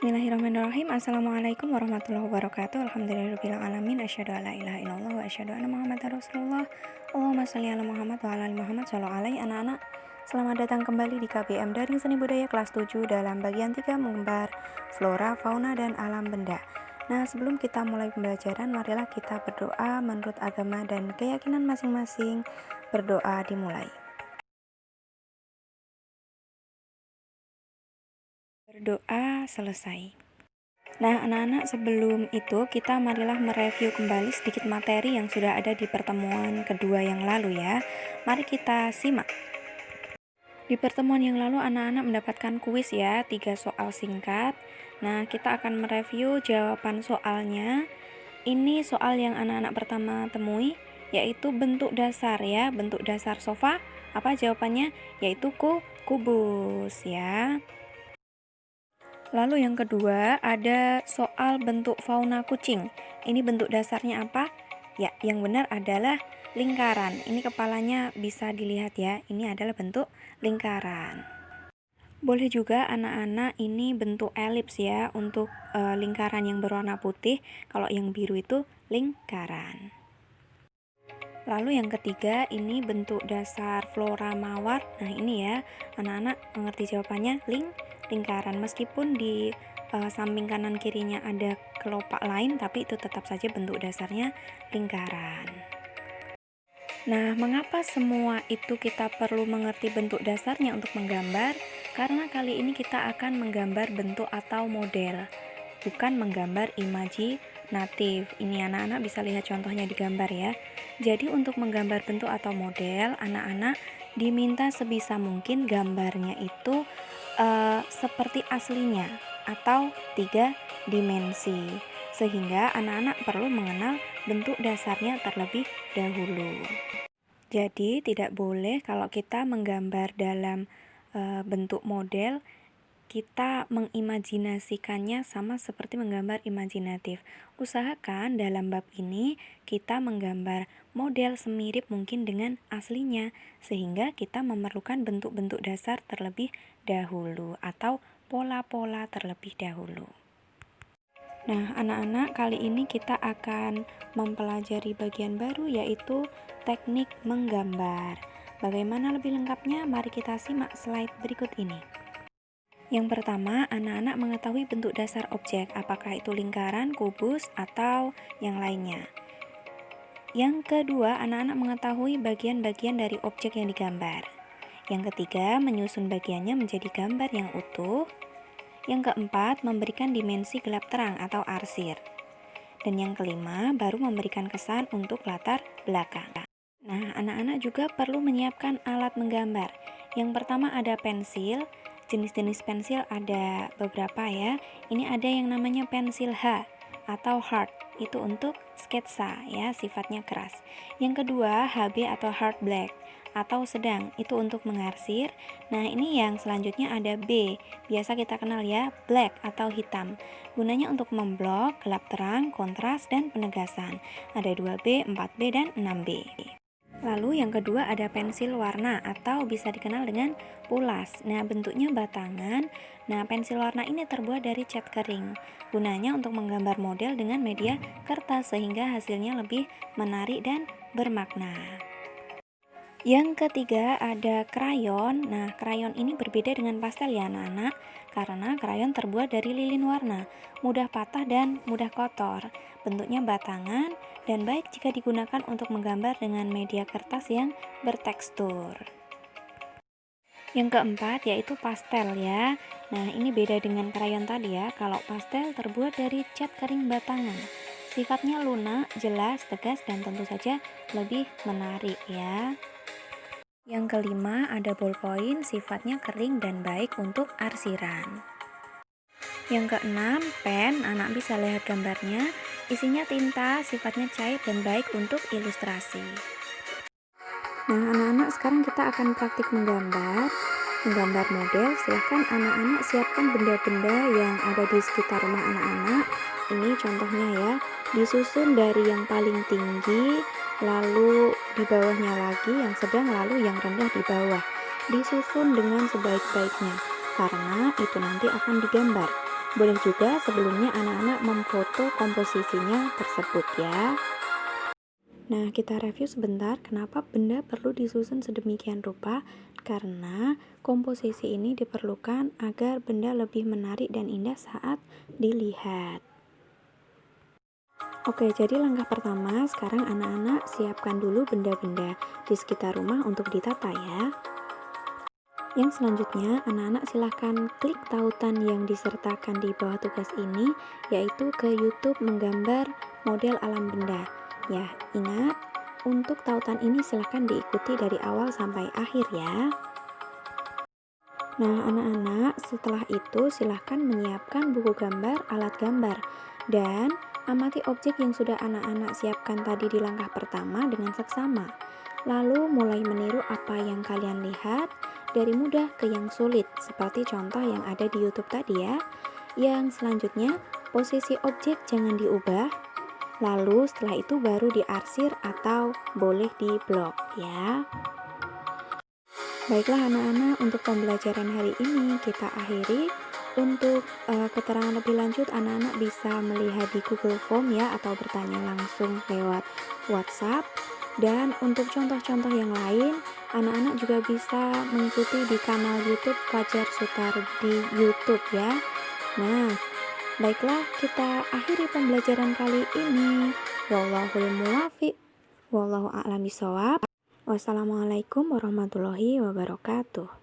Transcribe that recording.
Bismillahirrahmanirrahim. Assalamualaikum warahmatullahi wabarakatuh. Alhamdulillahirabbil alamin. Asyhadu an la ilaha illallah wa asyhadu anna Muhammadar Rasulullah. Allahumma shalli ala Muhammad wa ala ali Muhammad. Shallallahu alaihi anak-anak. Selamat datang kembali di KBM Daring Seni Budaya kelas 7 dalam bagian 3 menggambar flora, fauna dan alam benda. Nah, sebelum kita mulai pembelajaran, marilah kita berdoa menurut agama dan keyakinan masing-masing. Berdoa dimulai. Berdoa selesai. Nah, anak-anak, sebelum itu kita marilah mereview kembali sedikit materi yang sudah ada di pertemuan kedua yang lalu ya. Mari kita simak. Di pertemuan yang lalu anak-anak mendapatkan kuis ya, 3 soal singkat. Nah, kita akan mereview jawaban soalnya. Ini soal yang anak-anak pertama temui, yaitu bentuk dasar ya, bentuk dasar sofa. Apa jawabannya? Yaitu kubus ya. Lalu yang kedua ada soal bentuk fauna kucing. Ini bentuk dasarnya apa? Ya, yang benar adalah lingkaran. Ini kepalanya bisa dilihat ya. Ini adalah bentuk lingkaran. Boleh juga anak-anak ini bentuk elips ya, untuk lingkaran yang berwarna putih. Kalau yang biru itu lingkaran. Lalu yang ketiga ini bentuk dasar flora mawar. Nah, ini ya, anak-anak mengerti jawabannya lingkaran. Meskipun di samping kanan kirinya ada kelopak lain, tapi itu tetap saja bentuk dasarnya lingkaran. Nah, mengapa semua itu kita perlu mengerti bentuk dasarnya untuk menggambar? Karena kali ini kita akan menggambar bentuk atau model, bukan menggambar imajinatif. Ini anak-anak bisa lihat contohnya di gambar ya. Jadi untuk menggambar bentuk atau model, anak-anak diminta sebisa mungkin gambarnya itu seperti aslinya atau 3 dimensi, sehingga anak-anak perlu mengenal bentuk dasarnya terlebih dahulu. Jadi tidak boleh kalau kita menggambar dalam bentuk model, kita mengimajinasikannya sama seperti menggambar imajinatif. Usahakan dalam bab ini kita menggambar model semirip mungkin dengan aslinya, sehingga kita memerlukan bentuk-bentuk dasar terlebih dahulu atau pola-pola terlebih dahulu. Nah, anak-anak, kali ini kita akan mempelajari bagian baru, yaitu teknik menggambar. Bagaimana lebih lengkapnya? Mari kita simak slide berikut ini. Yang pertama, anak-anak mengetahui bentuk dasar objek, apakah itu lingkaran, kubus, atau yang lainnya. Yang kedua, anak-anak mengetahui bagian-bagian dari objek yang digambar. Yang ketiga, menyusun bagiannya menjadi gambar yang utuh. Yang keempat, memberikan dimensi gelap terang atau arsir. Dan yang kelima, baru memberikan kesan untuk latar belakang. Nah, anak-anak juga perlu menyiapkan alat menggambar. Yang pertama ada pensil. Jenis-jenis pensil ada beberapa ya. Ini ada yang namanya pensil H atau hard. Itu untuk sketsa ya, sifatnya keras. Yang kedua HB atau hard black atau sedang, itu untuk mengarsir. Nah, ini yang selanjutnya ada B, biasa kita kenal ya, black atau hitam. Gunanya untuk memblok, gelap terang, kontras, dan penegasan. Ada 2B, 4B, dan 6B. Lalu yang kedua ada pensil warna atau bisa dikenal dengan pulas. Nah, bentuknya batangan. Nah, pensil warna ini terbuat dari cat kering. Gunanya untuk menggambar model dengan media kertas sehingga hasilnya lebih menarik dan bermakna. Yang ketiga ada krayon. Nah, krayon ini berbeda dengan pastel ya anak-anak, karena krayon terbuat dari lilin warna, mudah patah dan mudah kotor. Bentuknya batangan dan baik jika digunakan untuk menggambar dengan media kertas yang bertekstur. Yang keempat yaitu pastel ya. Nah, ini beda dengan krayon tadi ya. Kalau pastel terbuat dari cat kering batangan. Sifatnya lunak, jelas, tegas, dan tentu saja lebih menarik ya. Yang kelima ada ballpoint, sifatnya kering dan baik untuk arsiran. Yang keenam, pen, anak bisa lihat gambarnya, isinya tinta, sifatnya cair dan baik untuk ilustrasi. Nah, anak-anak, sekarang kita akan praktik menggambar model. Silahkan anak-anak siapkan benda-benda yang ada di sekitar rumah anak-anak. Ini contohnya ya, disusun dari yang paling tinggi, lalu di bawahnya lagi yang sedang, lalu yang rendah di bawah. Disusun dengan sebaik-baiknya, karena itu nanti akan digambar. Boleh juga sebelumnya anak-anak memfoto komposisinya tersebut ya. Nah, kita review sebentar kenapa benda perlu disusun sedemikian rupa. Karena komposisi ini diperlukan agar benda lebih menarik dan indah saat dilihat. Oke, jadi langkah pertama, sekarang anak-anak siapkan dulu benda-benda di sekitar rumah untuk ditata ya. Yang selanjutnya, anak-anak silahkan klik tautan yang disertakan di bawah tugas ini, yaitu ke YouTube menggambar model alam benda. Ya, ingat, untuk tautan ini silahkan diikuti dari awal sampai akhir ya. Nah, anak-anak, setelah itu silahkan menyiapkan buku gambar, alat gambar, dan amati objek yang sudah anak-anak siapkan tadi di langkah pertama dengan seksama. Lalu mulai meniru apa yang kalian lihat, dari mudah ke yang sulit, seperti contoh yang ada di YouTube tadi ya. Yang selanjutnya, posisi objek jangan diubah, lalu setelah itu baru diarsir atau boleh diblok ya. Baiklah anak-anak, untuk pembelajaran hari ini kita akhiri. Untuk keterangan lebih lanjut anak-anak bisa melihat di Google Form ya, atau bertanya langsung lewat WhatsApp. Dan untuk contoh-contoh yang lain, anak-anak juga bisa mengikuti di kanal YouTube Fajar Sutar di YouTube ya. Nah, baiklah kita akhiri pembelajaran kali ini. Wallahul muwaffiq, wallahu a'lam bishawab. Wassalamualaikum warahmatullahi wabarakatuh.